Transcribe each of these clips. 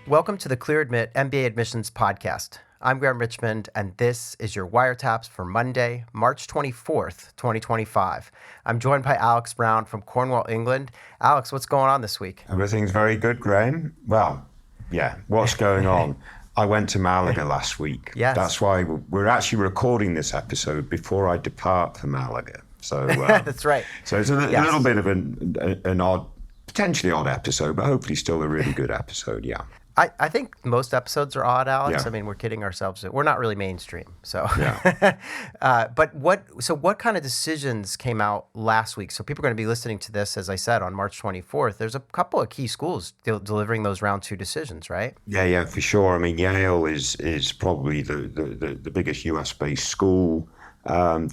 Welcome to the Clear Admit MBA Admissions Podcast. I'm Graham Richmond, and this is your wiretaps for Monday, March 24th, 2025. I'm joined by Alex Brown from Cornwall, England. Alex, what's going on this week? Everything's very good, Graham. Well, yeah, what's going on? I went to Malaga last week. Yes. That's why we're actually recording this episode before I depart for Malaga. So That's right. So it's a little bit of an odd, potentially odd episode, but hopefully still a really good episode, yeah. I think most episodes are odd, Alex. Yeah. I mean, we're kidding ourselves. We're not really mainstream. So, Yeah. But what kind of decisions came out last week? So people are going to be listening to this, as I said, on March 24th. There's a couple of key schools delivering those round two decisions, right? Yeah, for sure. I mean, Yale is probably the biggest US-based school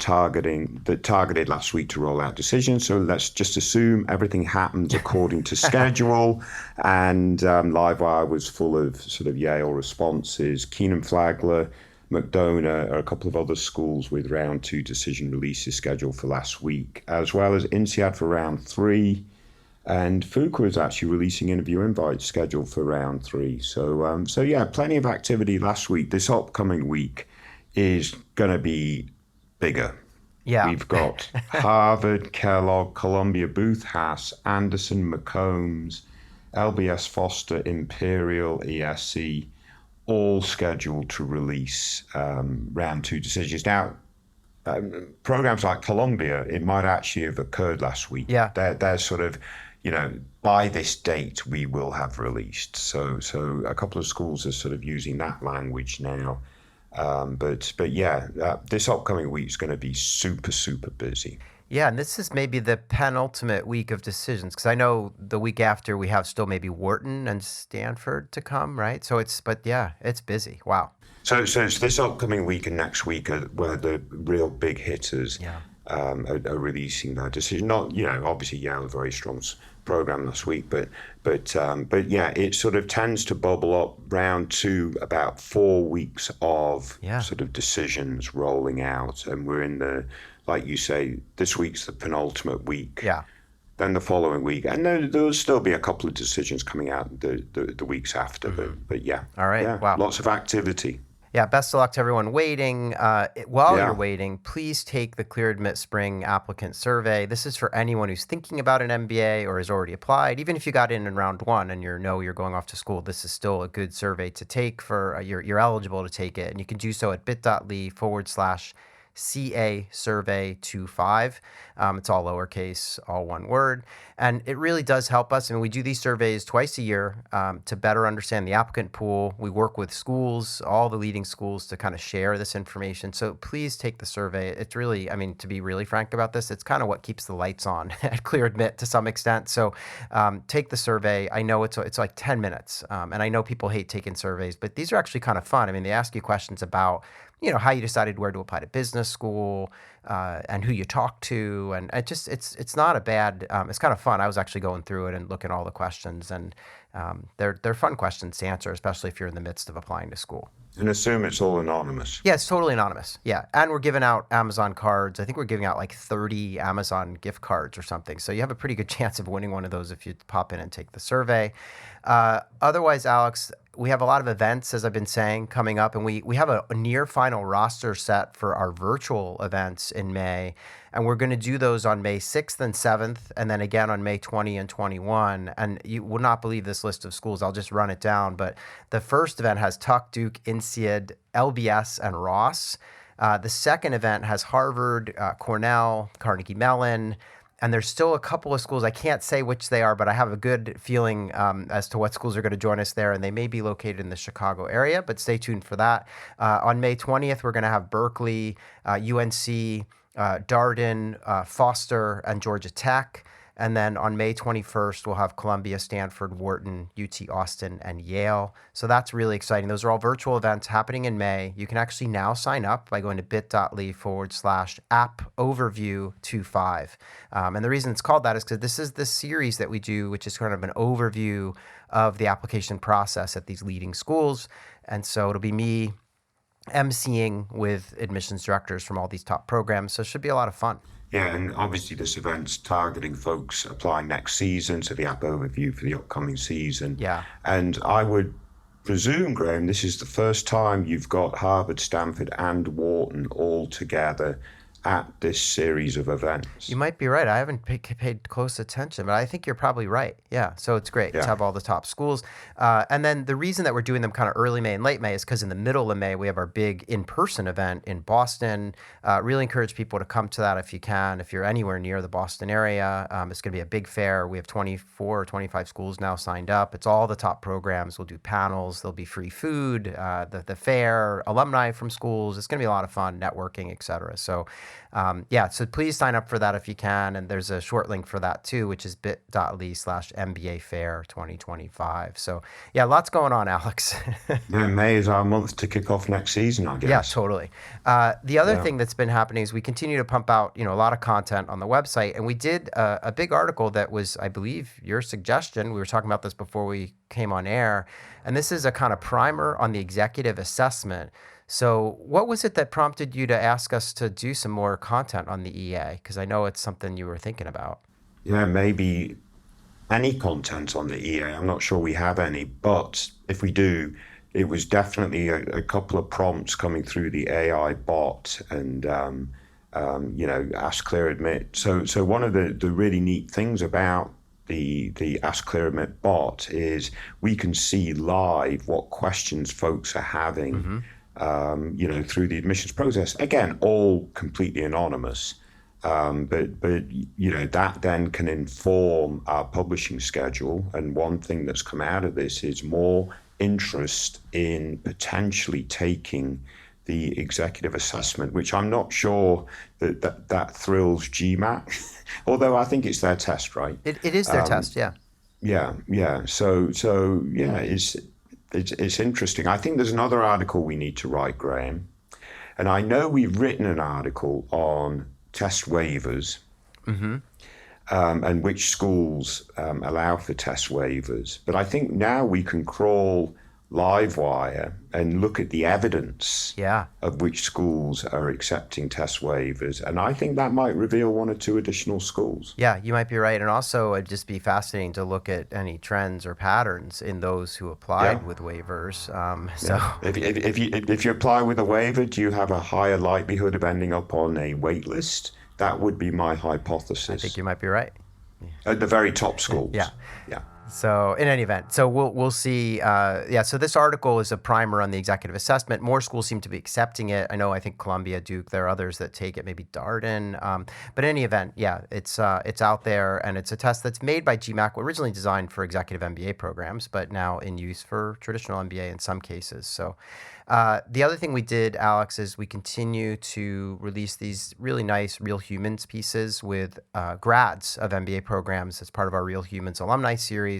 targeted last week to roll out decisions. So let's just assume everything happens according to schedule. And LiveWire was full of sort of Yale responses. Kenan Flagler, McDonough, or a couple of other schools with round two decision releases scheduled for last week, as well as INSEAD for round three. And Fuqua is actually releasing interview invites scheduled for round three. So yeah, plenty of activity last week. This upcoming week is going to be bigger. Yeah. We've got Harvard, Kellogg, Columbia, Booth, Haas, Anderson, McCombs, LBS Foster, Imperial, ESE, all scheduled to release round two decisions. Now, programs like Columbia, it might actually have occurred last week. Yeah. They're sort of, by this date, we will have released. So a couple of schools are sort of using that language now. But yeah, this upcoming week is going to be super, super busy. Yeah, and this is maybe the penultimate week of decisions, because I know the week after we have still maybe Wharton and Stanford to come, right? So it's busy. Wow. So it's this upcoming week and next week where the real big hitters are releasing their decision. Not, obviously Yale, a very strong program last week, but yeah, it sort of tends to bubble up round to about 4 weeks of sort of decisions rolling out, and we're in like you say, this week's the penultimate week. Yeah. Then the following week, and there'll still be a couple of decisions coming out the weeks after, but yeah. All right. Yeah, wow. Lots of activity. Yeah, best of luck to everyone waiting. While you're waiting, please take the Clear Admit Spring Applicant Survey. This is for anyone who's thinking about an MBA or has already applied. Even if you got in round one and you're going off to school, this is still a good survey to take for you're eligible to take it. And you can do so at bit.ly/CA survey 25. It's all lowercase, all one word. And it really does help us. I mean, we do these surveys twice a year to better understand the applicant pool. We work with schools, all the leading schools, to kind of share this information. So please take the survey. It's really, to be really frank about this, it's kind of what keeps the lights on at Clear Admit to some extent. So take the survey. I know it's like 10 minutes. And I know people hate taking surveys, but these are actually kind of fun. They ask you questions about how you decided where to apply to business school, and who you talk to, and it's not a bad. It's kind of fun. I was actually going through it and looking at all the questions, and they're fun questions to answer, especially if you're in the midst of applying to school. And assume it's all anonymous. Yeah, it's totally anonymous. Yeah, and we're giving out Amazon cards. I think we're giving out like 30 Amazon gift cards or something. So you have a pretty good chance of winning one of those if you pop in and take the survey. Otherwise, Alex, we have a lot of events, as I've been saying, coming up, and we have a near final roster set for our virtual events in May, and we're going to do those on May 6th and 7th, and then again on May 20 and 21, and you will not believe this list of schools. I'll just run it down, but the first event has Tuck, Duke, INSEAD, LBS, and Ross. The second event has Harvard, Cornell, Carnegie Mellon, and there's still a couple of schools. I can't say which they are, but I have a good feeling as to what schools are going to join us there, and they may be located in the Chicago area, but stay tuned for that. On May 20th, we're going to have Berkeley, UNC, Darden, Foster, and Georgia Tech. And then on May 21st, we'll have Columbia, Stanford, Wharton, UT Austin, and Yale. So that's really exciting. Those are all virtual events happening in May. You can actually now sign up by going to bit.ly/app-overview25. And the reason it's called that is because this is the series that we do, which is kind of an overview of the application process at these leading schools. And so it'll be me emceeing with admissions directors from all these top programs. So it should be a lot of fun. Yeah, and obviously this event's targeting folks applying next season, so the app overview for the upcoming season. Yeah. And I would presume, Graham, this is the first time you've got Harvard, Stanford, and Wharton all together at this series of events. You might be right. I haven't paid close attention, but I think you're probably right. Yeah. So it's great to have all the top schools. And then the reason that we're doing them kind of early May and late May is because in the middle of May, we have our big in-person event in Boston. Really encourage people to come to that if you can. If you're anywhere near the Boston area, it's going to be a big fair. We have 24 or 25 schools now signed up. It's all the top programs. We'll do panels. There'll be free food, the fair, alumni from schools. It's going to be a lot of fun, networking, et cetera. So so please sign up for that if you can. And there's a short link for that too, which is bit.ly/MBA Fair 2025. So lots going on, Alex. May is our month to kick off next season, I guess. Yeah, totally. The other thing that's been happening is we continue to pump out, a lot of content on the website. And we did a big article that was, I believe, your suggestion. We were talking about this before we came on air. And this is a kind of primer on the executive assessment. So what was it that prompted you to ask us to do some more content on the EA? Because I know it's something you were thinking about. Yeah, maybe any content on the EA. I'm not sure we have any, but if we do, it was definitely a couple of prompts coming through the AI bot and, Ask Clear Admit. So one of the really neat things about the Ask Clear Admit bot is we can see live what questions folks are having. Through the admissions process. Again, all completely anonymous, but that then can inform our publishing schedule. And one thing that's come out of this is more interest in potentially taking the executive assessment, which I'm not sure that thrills GMAT, although I think it's their test, right? It is their test, yeah. Yeah. So it's interesting. I think there's another article we need to write, Graham. And I know we've written an article on test waivers and which schools allow for test waivers. But I think now we can crawl LiveWire and look at the evidence of which schools are accepting test waivers. And I think that might reveal one or two additional schools. Yeah, you might be right. And also it'd just be fascinating to look at any trends or patterns in those who applied with waivers. If you apply with a waiver, do you have a higher likelihood of ending up on a wait list? That would be my hypothesis. I think you might be right. At the very top schools. Yeah. So in any event, so we'll see. So this article is a primer on the executive assessment. More schools seem to be accepting it. I think Columbia, Duke, there are others that take it, maybe Darden. But in any event, it's out there, and it's a test that's made by GMAC, originally designed for executive MBA programs, but now in use for traditional MBA in some cases. So the other thing we did, Alex, is we continue to release these really nice Real Humans pieces with grads of MBA programs as part of our Real Humans alumni series.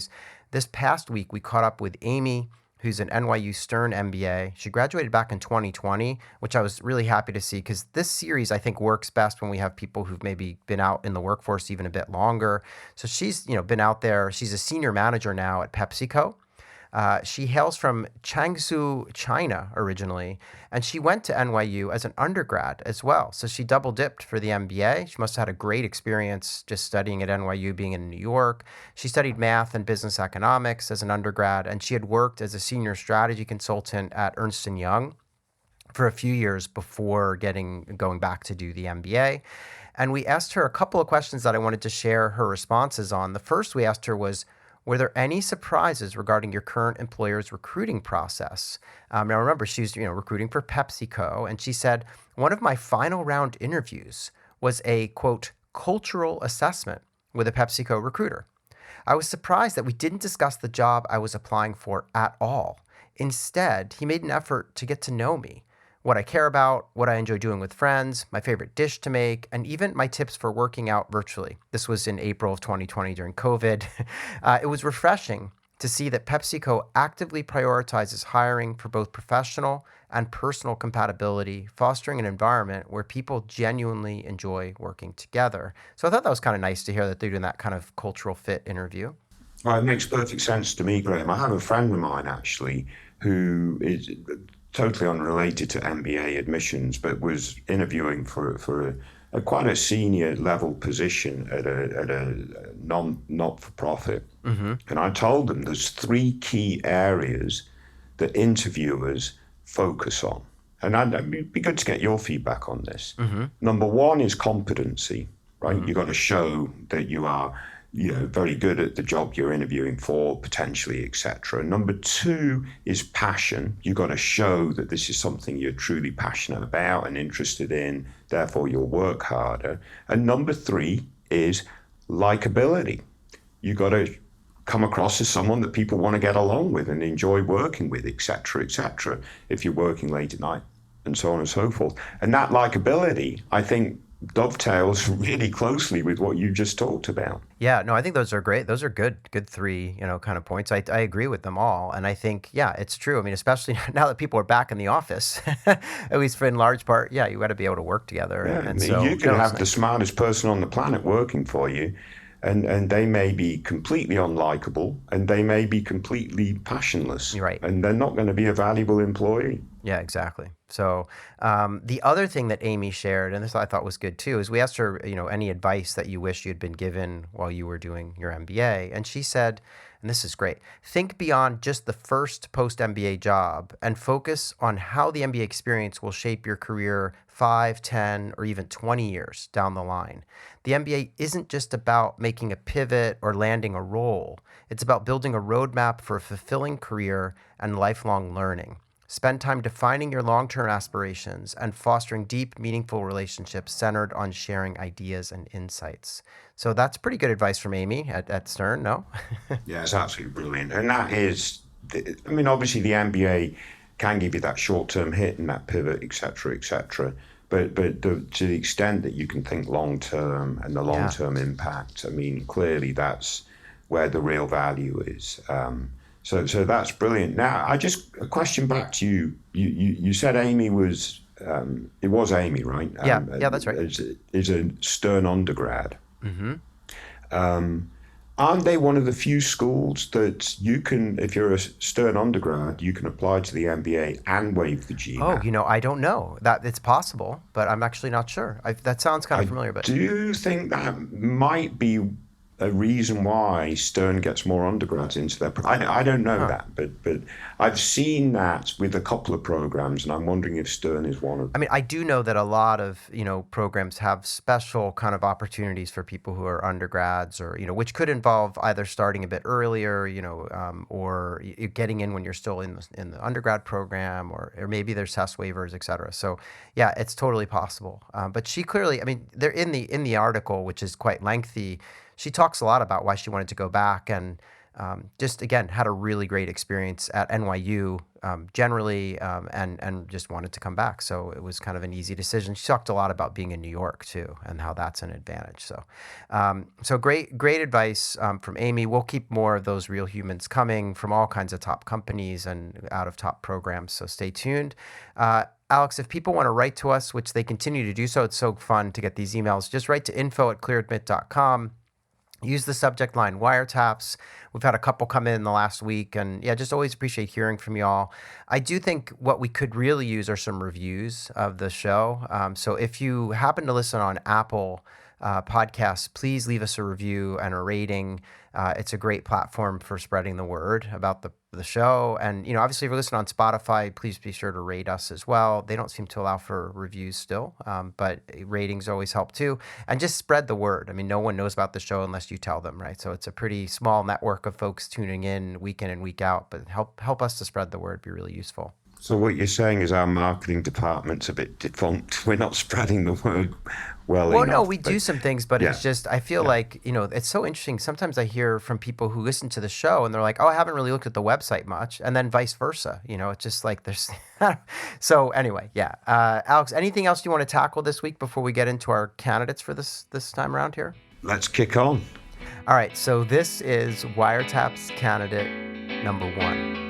This past week, we caught up with Amy, who's an NYU Stern MBA. She graduated back in 2020, which I was really happy to see because this series, I think, works best when we have people who've maybe been out in the workforce even a bit longer. So she's been out there. She's a senior manager now at PepsiCo. She hails from Changshu, China originally, and she went to NYU as an undergrad as well. So she double dipped for the MBA. She must have had a great experience just studying at NYU, being in New York. She studied math and business economics as an undergrad, and she had worked as a senior strategy consultant at Ernst & Young for a few years before going back to do the MBA. And we asked her a couple of questions that I wanted to share her responses on. The first we asked her was, were there any surprises regarding your current employer's recruiting process? Now, remember, she's recruiting for PepsiCo, and she said, one of my final round interviews was a, quote, cultural assessment with a PepsiCo recruiter. I was surprised that we didn't discuss the job I was applying for at all. Instead, he made an effort to get to know me, what I care about, what I enjoy doing with friends, my favorite dish to make, and even my tips for working out virtually. This was in April of 2020 during COVID. It was refreshing to see that PepsiCo actively prioritizes hiring for both professional and personal compatibility, fostering an environment where people genuinely enjoy working together. So I thought that was kind of nice to hear that they're doing that kind of cultural fit interview. Well, it makes perfect sense to me, Graham. I have a friend of mine, actually, who is totally unrelated to MBA admissions, but was interviewing for a quite a senior level position at a not-for-profit. And I told them there's three key areas that interviewers focus on. And it'd be good to get your feedback on this. Number one is competency, right? You've got to show that you are very good at the job you're interviewing for, potentially, etc. Number two is passion. You've got to show that this is something you're truly passionate about and interested in, therefore you'll work harder. And number three is likability. You've got to come across as someone that people want to get along with and enjoy working with, etc., etc., if you're working late at night and so on and so forth. And that likability, I think, dovetails really closely with what you just talked about. Yeah, no, I think those are great. Those are good three, kind of points. I agree with them all. And I think, yeah, it's true. I mean, especially now that people are back in the office, at least for in large part, yeah, you got to be able to work together. Yeah, and so you can have the smartest person on the planet working for you, and they may be completely unlikable, and they may be completely passionless. Right. And they're not going to be a valuable employee. Yeah, exactly. So the other thing that Amy shared, and this I thought was good too, is we asked her, any advice that you wish you'd been given while you were doing your MBA. And she said, and this is great, think beyond just the first post-MBA job and focus on how the MBA experience will shape your career 5, 10, or even 20 years down the line. The MBA isn't just about making a pivot or landing a role. It's about building a roadmap for a fulfilling career and lifelong learning. Spend time defining your long-term aspirations and fostering deep, meaningful relationships centered on sharing ideas and insights. So that's pretty good advice from Amy at Stern, no? Yeah, it's absolutely brilliant. And that is, obviously the MBA can give you that short-term hit and that pivot, et cetera, but to the extent that you can think long-term and the long-term impact, clearly that's where the real value is. So that's brilliant. Now, a question back to you. You said Amy was, it was Amy, right? Yeah, that's right. Is a Stern undergrad. Aren't they one of the few schools that you can, if you're a Stern undergrad, you can apply to the MBA and waive the GMAT? Oh, I don't know. That it's possible, but I'm actually not sure. That sounds kind of familiar. But do you think that might be a reason why Stern gets more undergrads into their I don't know that, but I've seen that with a couple of programs, and I'm wondering if Stern is one of them. I do know that a lot of programs have special kind of opportunities for people who are undergrads, or which could involve either starting a bit earlier, or getting in when you're still in the undergrad program, or maybe there's test waivers, et cetera. So yeah, it's totally possible. But she clearly, they're in the article, which is quite lengthy. She talks a lot about why she wanted to go back, and just, again, had a really great experience at NYU generally, and just wanted to come back. So it was kind of an easy decision. She talked a lot about being in New York, too, and how that's an advantage. So great advice from Amy. We'll keep more of those real humans coming from all kinds of top companies and out of top programs, so stay tuned. Alex, if people want to write to us, which they continue to do so, it's so fun to get these emails, just write to info@clearadmit.com. Use the subject line wiretaps. We've had a couple come in the last week, and yeah, just always appreciate hearing from y'all. I do think what we could really use are some reviews of the show. So if you happen to listen on Apple podcasts, please leave us a review and a rating. It's a great platform for spreading the word about the show. And, obviously if you're listening on Spotify, please be sure to rate us as well. They don't seem to allow for reviews still, but ratings always help too. And just spread the word. No one knows about the show unless you tell them, right? So it's a pretty small network of folks tuning in week and week out, but help us to spread the word, be really useful. So what you're saying is our marketing department's a bit defunct. We're not spreading the word well enough. No, we do some things, but it's just, I feel like, it's so interesting. Sometimes I hear from people who listen to the show and they're like, oh, I haven't really looked at the website much. And then vice versa. It's just like there's, so anyway, yeah. Alex, anything else you want to tackle this week before we get into our candidates for this time around here? Let's kick on. All right. So this is Wiretaps candidate number 1.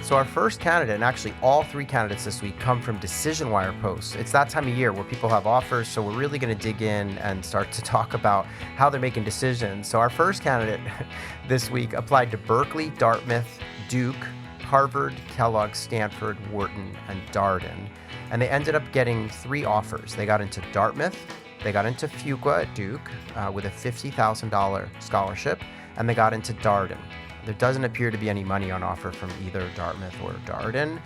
So our first candidate, and actually all 3 candidates this week, come from Decision Wire posts. It's that time of year where people have offers, so we're really going to dig in and start to talk about how they're making decisions. So our first candidate this week applied to Berkeley, Dartmouth, Duke, Harvard, Kellogg, Stanford, Wharton, and Darden. And they ended up getting 3 offers. They got into Dartmouth, they got into Fuqua at Duke with a $50,000 scholarship, and they got into Darden. There doesn't appear to be any money on offer from either Dartmouth or Darden.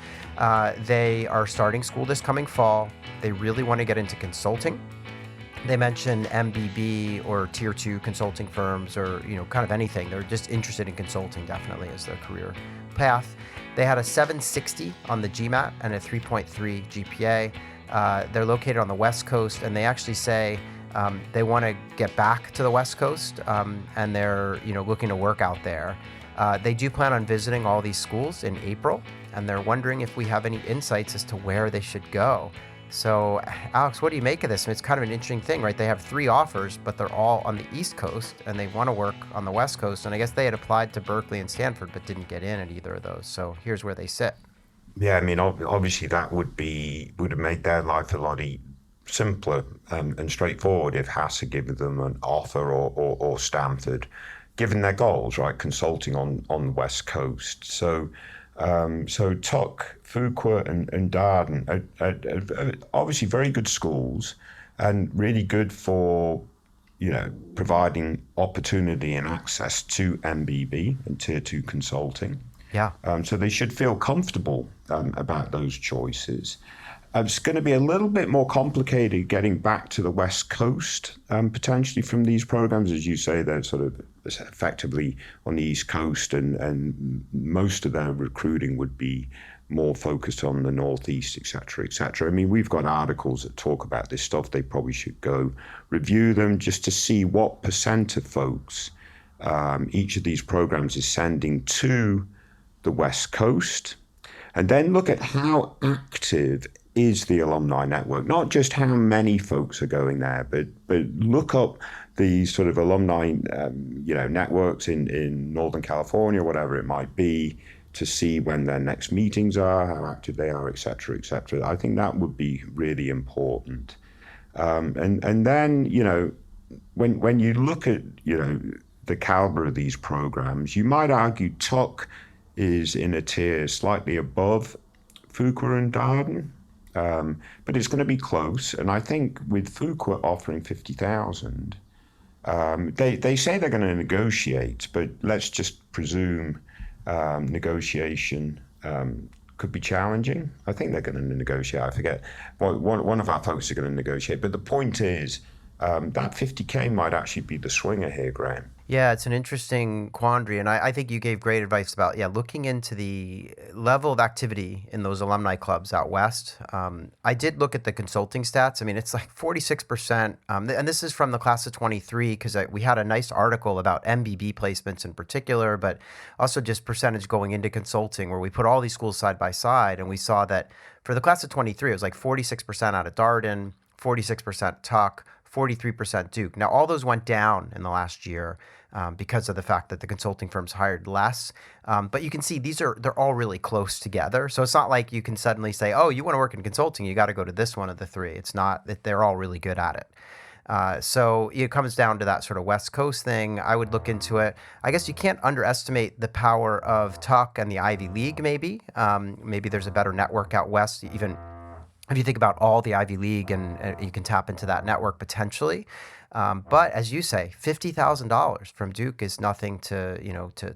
They are starting school this coming fall. They really want to get into consulting. They mentioned MBB or tier 2 consulting firms, or kind of anything. They're just interested in consulting definitely as their career path. They had a 760 on the GMAT and a 3.3 GPA. They're located on the West Coast, and they actually say they want to get back to the West Coast, and they're looking to work out there. They do plan on visiting all these schools in April, and they're wondering if we have any insights as to where they should go. So, Alex, what do you make of this? I mean, it's kind of an interesting thing, right? They have 3 offers, but they're all on the East Coast, and they want to work on the West Coast. And I guess they had applied to Berkeley and Stanford, but didn't get in at either of those. So here's where they sit. Yeah, I mean, obviously that would have made their life a lot simpler and straightforward if Haas had given them an offer, or Stanford, given their goals, right? Consulting on the West Coast. So Tuck, Fuqua, and Darden are obviously very good schools, and really good for providing opportunity and access to MBB and tier 2 consulting. Yeah. So they should feel comfortable about those choices. It's going to be a little bit more complicated getting back to the West Coast, potentially, from these programs. As you say, they're sort of effectively on the East Coast, and most of their recruiting would be more focused on the Northeast, et cetera, et cetera. I mean, we've got articles that talk about this stuff. They probably should go review them just to see what % of folks each of these programs is sending to the West Coast, and then look at how active is the alumni network. Not just how many folks are going there, but look up the sort of alumni networks in Northern California, whatever it might be, to see when their next meetings are, how active they are, et cetera, et cetera. I think that would be really important. And then, when you look at, the caliber of these programs, you might argue Tuck is in a tier slightly above Fuqua and Darden. But it's going to be close. And I think with Fuqua offering 50,000, they say they're going to negotiate, but let's just presume negotiation could be challenging. I think they're going to negotiate. I forget. One of our folks are going to negotiate. But the point is, that 50K might actually be the swinger here, Graham. Yeah, it's an interesting quandary, and I think you gave great advice about looking into the level of activity in those alumni clubs out west. I did look at the consulting stats. I mean, it's like 46%, and this is from the class of 23, because we had a nice article about MBB placements in particular, but also just percentage going into consulting, where we put all these schools side by side, and we saw that for the class of 23, it was like 46% out of Darden, 46% Tuck, 43% Duke. Now, all those went down in the last year because of the fact that the consulting firms hired less. But you can see they're all really close together. So it's not like you can suddenly say, oh, you want to work in consulting, you got to go to this one of the 3. It's not that they're all really good at it. So it comes down to that sort of West Coast thing. I would look into it. I guess you can't underestimate the power of Tuck and the Ivy League, maybe. Maybe there's a better network out west, even if you think about all the Ivy League, and you can tap into that network potentially. But as you say, $50,000 from Duke is nothing to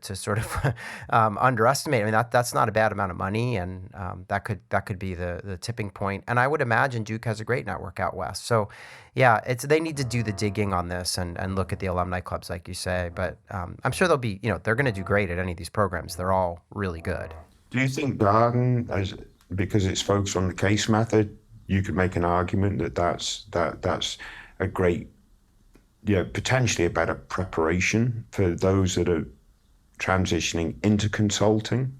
sort of underestimate. I mean, that's not a bad amount of money, and that could be the tipping point. And I would imagine Duke has a great network out west. So, yeah, they need to do the digging on this and look at the alumni clubs, like you say. But I'm sure they'll be, they're going to do great at any of these programs. They're all really good. Do you think Darden, because it's focused on the case method, you could make an argument that that's a great, potentially a better preparation for those that are transitioning into consulting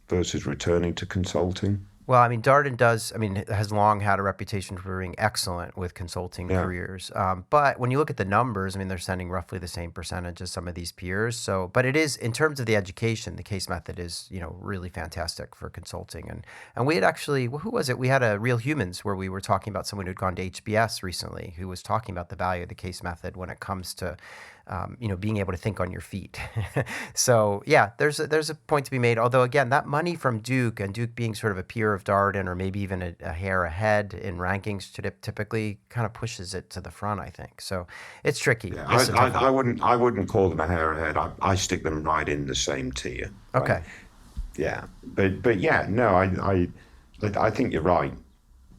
versus returning to consulting? Well, I mean, Darden has long had a reputation for being excellent with consulting careers. But when you look at the numbers, I mean, they're sending roughly the same percentage as some of these peers. So, but it is, in terms of the education, the case method is, really fantastic for consulting. And we had actually, who was it? We had a Real Humans where we were talking about someone who'd gone to HBS recently, who was talking about the value of the case method when it comes to being able to think on your feet. So yeah, there's a point to be made. Although again, that money from Duke and Duke being sort of a peer of Darden or maybe even a hair ahead in rankings typically kind of pushes it to the front, I think. So it's tricky. Yeah, It's a tough one. I wouldn't call them a hair ahead. I stick them right in the same tier. Right? Okay. Yeah, but yeah, no, I think you're right.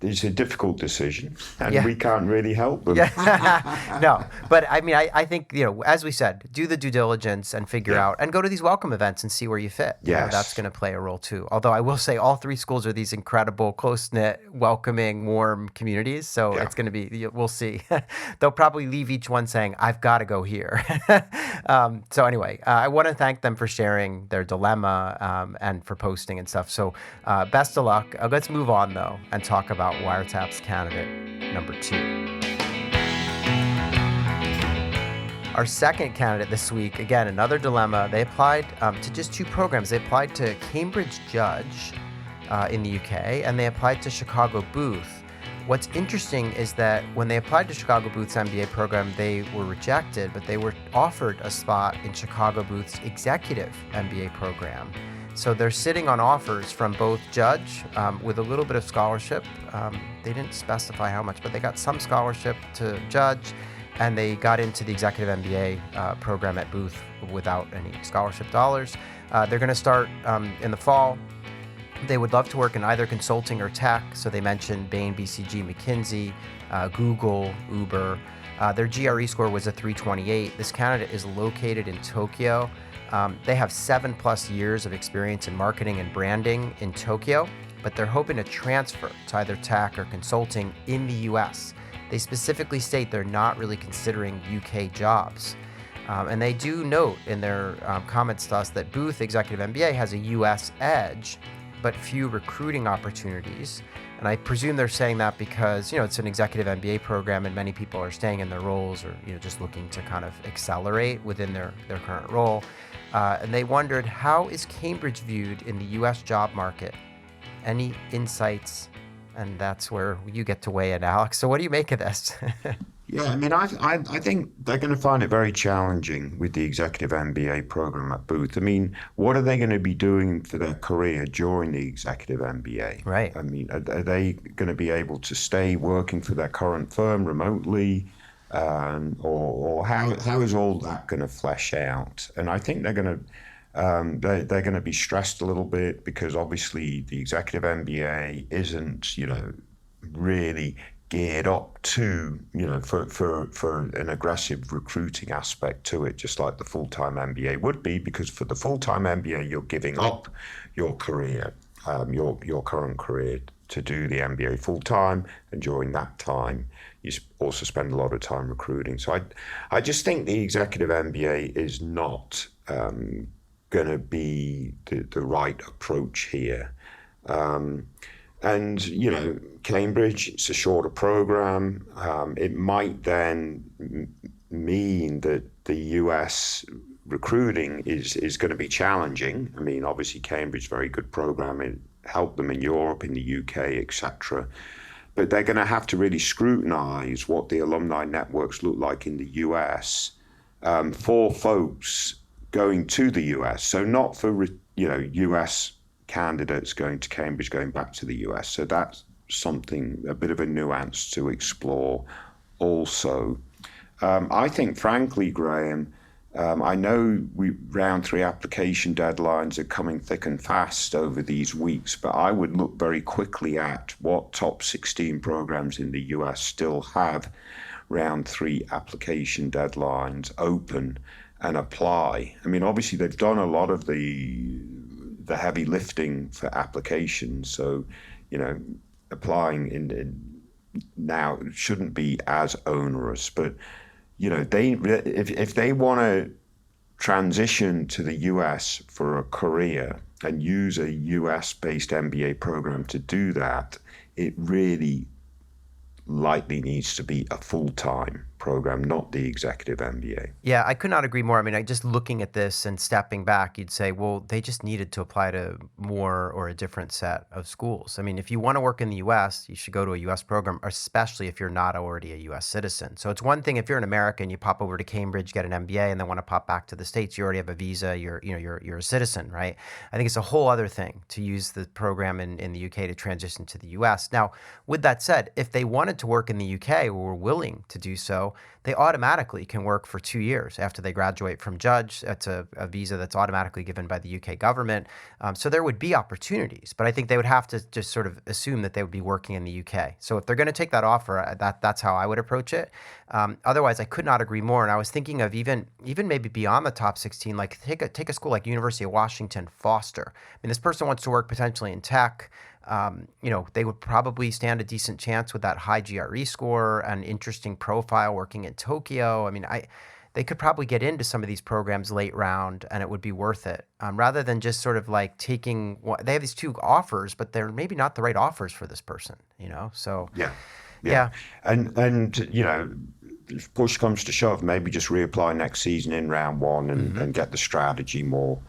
It's a difficult decision, and we can't really help them. Yeah. No, but I mean, I think, as we said, do the due diligence and figure out, and go to these welcome events and see where you fit. Yes. That's going to play a role too. Although I will say all three schools are these incredible, close-knit, welcoming, warm communities. So it's going to be, we'll see. They'll probably leave each one saying, I've got to go here. So anyway, I want to thank them for sharing their dilemma and for posting and stuff. So best of luck. Let's move on though and talk about Wiretap's candidate number 2. Our second candidate this week, again, another dilemma. They applied to just 2 programs. They applied to Cambridge Judge in the UK, and they applied to Chicago Booth. What's interesting is that when they applied to Chicago Booth's MBA program, they were rejected, but they were offered a spot in Chicago Booth's executive MBA program. So they're sitting on offers from both Judge with a little bit of scholarship. They didn't specify how much, but they got some scholarship to Judge, and they got into the executive MBA program at Booth without any scholarship dollars. They're going to start in the fall. They would love to work in either consulting or tech. So they mentioned Bain, BCG, McKinsey, Google, Uber. Their GRE score was a 328. This candidate is located in Tokyo. They have 7+ years of experience in marketing and branding in Tokyo, but they're hoping to transfer to either tech or consulting in the US. They specifically state they're not really considering UK jobs. And they do note in their comments to us that Booth Executive MBA has a US edge, but few recruiting opportunities. And I presume they're saying that because, it's an executive MBA program and many people are staying in their roles or, just looking to kind of accelerate within their current role. And they wondered, how is Cambridge viewed in the US job market? Any insights? And that's where you get to weigh in, Alex. So what do you make of this? Yeah, I mean, I think they're going to find it very challenging with the executive MBA program at Booth. I mean, what are they going to be doing for their career during the executive MBA? Right. I mean, are they going to be able to stay working for their current firm remotely? Or how is all that going to flesh out? And I think they're going to be stressed a little bit because obviously the executive MBA isn't, really geared up to, for an aggressive recruiting aspect to it, just like the full-time MBA would be, because for the full-time MBA, you're giving up your career, your current career to do the MBA full-time, and during that time, you also spend a lot of time recruiting. So I just think the executive MBA is not going to be the right approach here. And, Cambridge, it's a shorter program. It might then mean that the US recruiting is going to be challenging. I mean, obviously, Cambridge, very good program. It helped them in Europe, in the UK, etc. But they're going to have to really scrutinize what the alumni networks look like in the US for folks going to the US. So not for, US candidates going to Cambridge, going back to the US. So that's something, a bit of a nuance to explore also. I think, frankly, Graham, I know round 3 application deadlines are coming thick and fast over these weeks, but I would look very quickly at what top 16 programs in the US still have round 3 application deadlines open and apply. I mean, obviously, they've done a lot of the heavy lifting for applications, so applying in now shouldn't be as onerous. But if they want to transition to the US for a career and use a US-based MBA program to do that, it really likely needs to be a full-time program, not the executive MBA. Yeah, I could not agree more. I mean, just looking at this and stepping back, you'd say, well, they just needed to apply to more or a different set of schools. I mean, if you want to work in the U.S., you should go to a U.S. program, especially if you're not already a U.S. citizen. So it's one thing if you're an American, you pop over to Cambridge, get an MBA, and then want to pop back to the States. You already have a visa. You're a citizen, right? I think it's a whole other thing to use the program in the U.K. to transition to the U.S. Now, with that said, if they wanted to work in the U.K. or were willing to do so, they automatically can work for 2 years after they graduate from Judge. That's a visa that's automatically given by the UK government. So there would be opportunities, but I think they would have to just sort of assume that they would be working in the UK. So if they're going to take that offer, that's how I would approach it. Otherwise, I could not agree more. And I was thinking of even maybe beyond the top 16, like take a school like University of Washington, Foster. I mean, this person wants to work potentially in tech. They would probably stand a decent chance with that high GRE score and interesting profile working in Tokyo. I mean, they could probably get into some of these programs late round and it would be worth it rather than just sort of like taking they have these two offers, but they're maybe not the right offers for this person, So yeah. And if push comes to shove, maybe just reapply next season in round one and get the strategy more.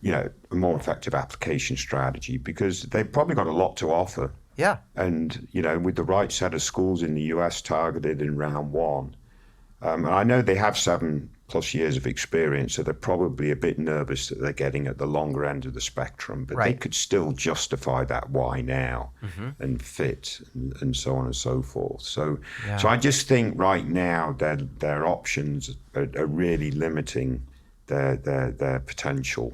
A more effective application strategy because they've probably got a lot to offer. Yeah. And, with the right set of schools in the US targeted in round one, and I know they have 7+ years of experience, so they're probably a bit nervous that they're getting at the longer end of the spectrum, but they could still justify that why now and fit and so on and so forth. So I just think right now their options are really limiting their potential.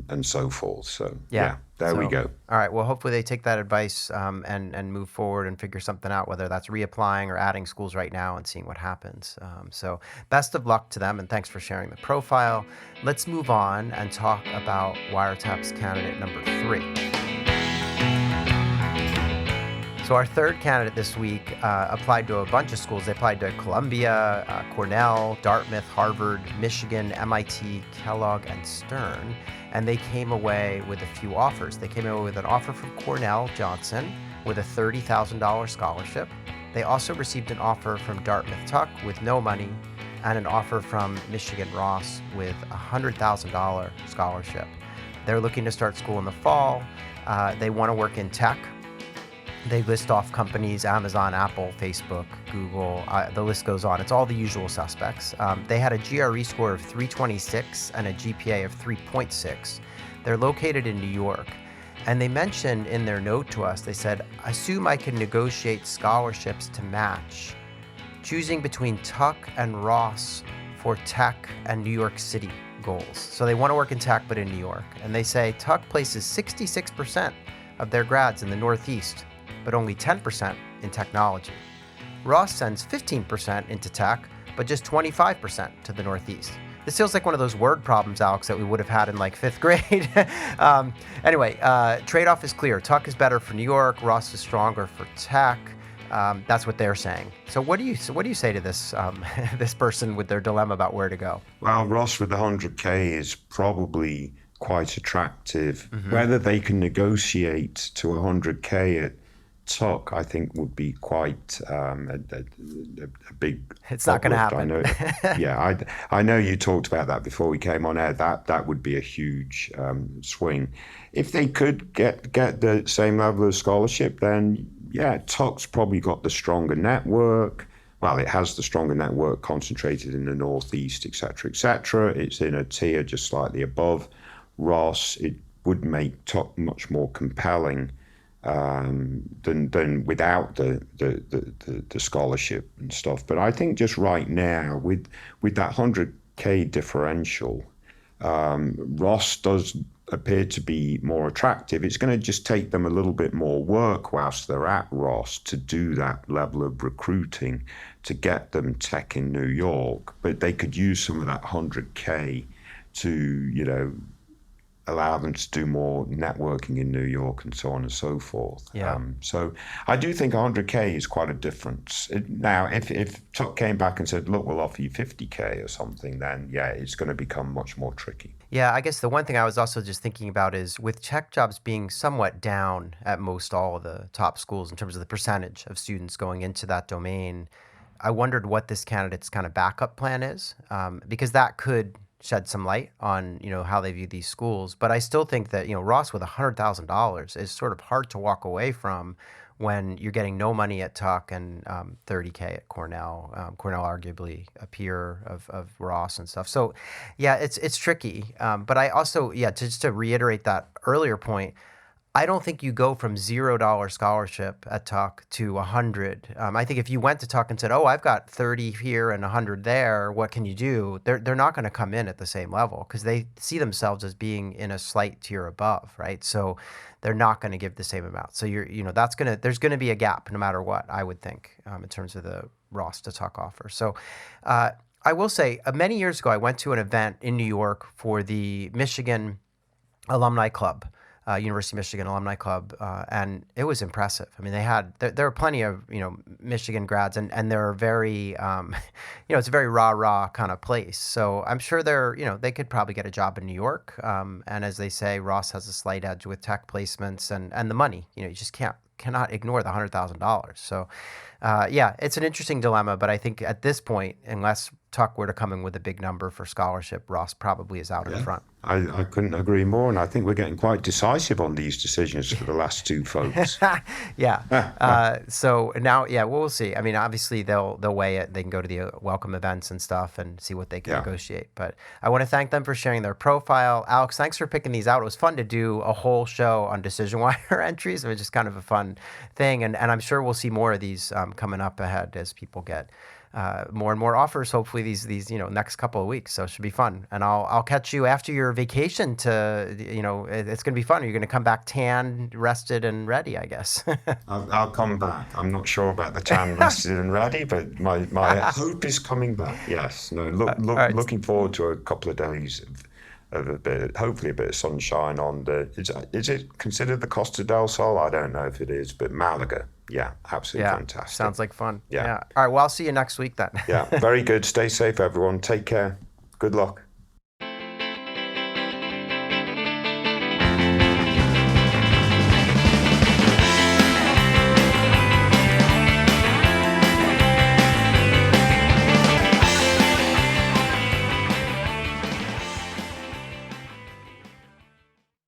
And so forth. So there we go. All right. Well, hopefully they take that advice and move forward and figure something out, whether that's reapplying or adding schools right now and seeing what happens. So best of luck to them, and thanks for sharing the profile. Let's move on and talk about Wiretap's candidate number 3. So our third candidate this week applied to a bunch of schools. They applied to Columbia, Cornell, Dartmouth, Harvard, Michigan, MIT, Kellogg, and Stern. And they came away with a few offers. They came away with an offer from Cornell Johnson with a $30,000 scholarship. They also received an offer from Dartmouth Tuck with no money and an offer from Michigan Ross with a $100,000 scholarship. They're looking to start school in the fall. They want to work in tech. They list off companies: Amazon, Apple, Facebook, Google, the list goes on. It's all the usual suspects. They had a GRE score of 326 and a GPA of 3.6. They're located in New York. And they mentioned in their note to us, they said, assume I can negotiate scholarships to match, choosing between Tuck and Ross for tech and New York City goals. So they want to work in tech, but in New York. And they say Tuck places 66% of their grads in the Northeast, but only 10% in technology. Ross sends 15% into tech, but just 25% to the Northeast. This feels like one of those word problems, Alex, that we would have had in like 5th grade. Anyway, trade-off is clear. Tuck is better for New York. Ross is stronger for tech. That's what they're saying. So what do you say to this this person with their dilemma about where to go? Well, Ross with the 100K is probably quite attractive. Whether they can negotiate to 100K at Tuck, I think would be quite a big. It's not going to happen. I know you talked about that before we came on air. That would be a huge swing. If they could get the same level of scholarship, then Tuck's probably got the stronger network. Well, it has the stronger network concentrated in the Northeast, et cetera, et cetera. It's in a tier just slightly above Ross. It would make Tuck much more compelling than without the scholarship and stuff. But I think just right now with that 100K differential, Ross does appear to be more attractive. It's going to just take them a little bit more work whilst they're at Ross to do that level of recruiting to get them tech in New York. But they could use some of that 100K to, allow them to do more networking in New York and so on and so forth. So I do think 100K is quite a difference. Now, if Tuck came back and said, look, we'll offer you 50K or something, then it's going to become much more tricky. Yeah, I guess the one thing I was also just thinking about is with tech jobs being somewhat down at most all of the top schools in terms of the percentage of students going into that domain, I wondered what this candidate's kind of backup plan is, because that could shed some light on, how they view these schools. But I still think that, Ross with $100,000 is sort of hard to walk away from when you're getting no money at Tuck and $30K at Cornell. Cornell arguably a peer of Ross and stuff. So yeah, it's tricky. But I also, just to reiterate that earlier point, I don't think you go from $0 scholarship at Tuck to 100. I think if you went to Tuck and said, "Oh, I've got 30 here and 100 there, what can you do?" They're not going to come in at the same level because they see themselves as being in a slight tier above, right? So they're not going to give the same amount. So there's going to be a gap no matter what, I would think, in terms of the Ross to Tuck offer. So I will say, many years ago, I went to an event in New York for the Michigan Alumni Club. University of Michigan Alumni Club, and it was impressive. I mean, there were plenty of Michigan grads, and they're very, it's a very rah kind of place. So I'm sure they could probably get a job in New York. And as they say, Ross has a slight edge with tech placements and the money. You just cannot ignore the $100,000. So it's an interesting dilemma. But I think at this point, unless Tuck were to come in with a big number for scholarship, Ross probably is out in front. I couldn't agree more, and I think we're getting quite decisive on these decisions for the last two folks. So now, we'll see. I mean, obviously they'll weigh it. They can go to the welcome events and stuff and see what they can negotiate. But I want to thank them for sharing their profile. Alex, thanks for picking these out. It was fun to do a whole show on DecisionWire entries. It was just kind of a fun thing, and I'm sure we'll see more of these coming up ahead as people get more and more offers, hopefully these next couple of weeks. So it should be fun. And I'll catch you after your vacation to, it's going to be fun. You're going to come back tan, rested, and ready, I guess. I'll come back. I'm not sure about the tan, rested, and ready, but my hope is coming back. Yes. No. Looking forward to a couple of days of hopefully a bit of sunshine on is it considered the Costa del Sol? I don't know if it is, but Malaga. Yeah, absolutely fantastic. Sounds like fun. Yeah. All right, well, I'll see you next week then. Very good. Stay safe, everyone. Take care. Good luck.